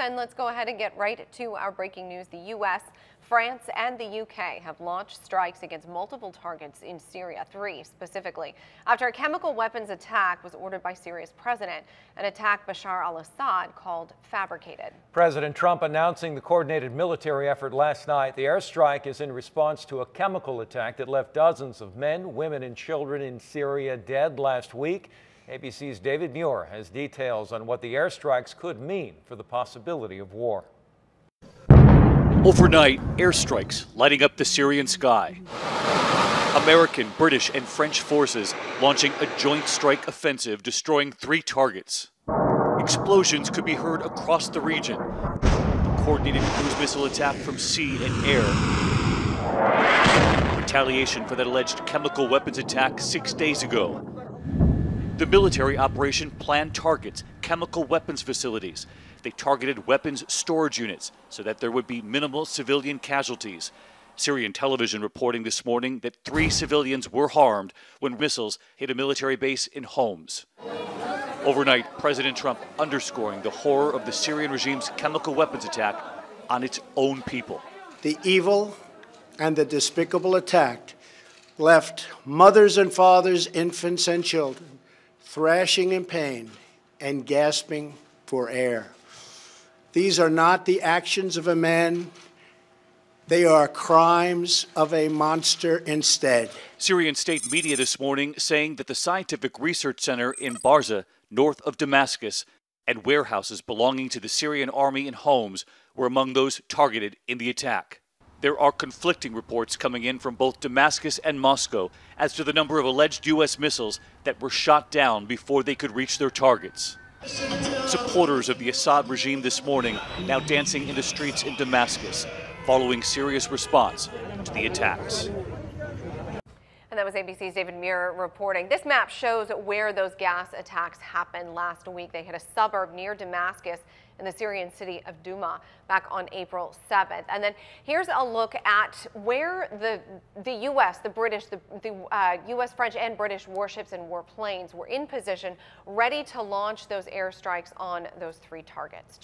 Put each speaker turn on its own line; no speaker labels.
and let's go ahead and get right to our breaking news. The U.S., France, and the U.K. have launched strikes against multiple targets in Syria, 3 specifically, after a chemical weapons attack was ordered by Syria's president, an attack Bashar al-Assad called fabricated.
President Trump announcing the coordinated military effort last night. The airstrike is in response to a chemical attack that left dozens of men, women, and children in Syria dead last week. ABC's David Muir has details on what the airstrikes could mean for the possibility of war.
Overnight, airstrikes lighting up the Syrian sky. American, British, and French forces launching a joint strike offensive, destroying 3 targets. Explosions could be heard across the region. The coordinated cruise missile attack from sea and air. Retaliation for that alleged chemical weapons attack 6 days ago. The military operation planned targets, chemical weapons facilities. They targeted weapons storage units so that there would be minimal civilian casualties. Syrian television reporting this morning that 3 civilians were harmed when missiles hit a military base in Homs. Overnight, President Trump underscoring the horror of the Syrian regime's chemical weapons attack on its own people.
The evil and the despicable attack left mothers and fathers, infants and children thrashing in pain and gasping for air. These are not the actions of a man. They are crimes of a monster instead.
Syrian state media this morning saying that the scientific research center in Barza, north of Damascus, and warehouses belonging to the Syrian army in Homs were among those targeted in the attack. There are conflicting reports coming in from both Damascus and Moscow as to the number of alleged U.S. missiles that were shot down before they could reach their targets. Supporters of the Assad regime this morning now dancing in the streets in Damascus, following Syria's response to the attacks.
And that was ABC's David Muir reporting. This map shows where those gas attacks happened last week. They hit a suburb near Damascus in the Syrian city of Douma back on April 7th. And then here's a look at where the U.S., the British, the U.S., French, and British warships and warplanes were in position, ready to launch those airstrikes on those 3 targets.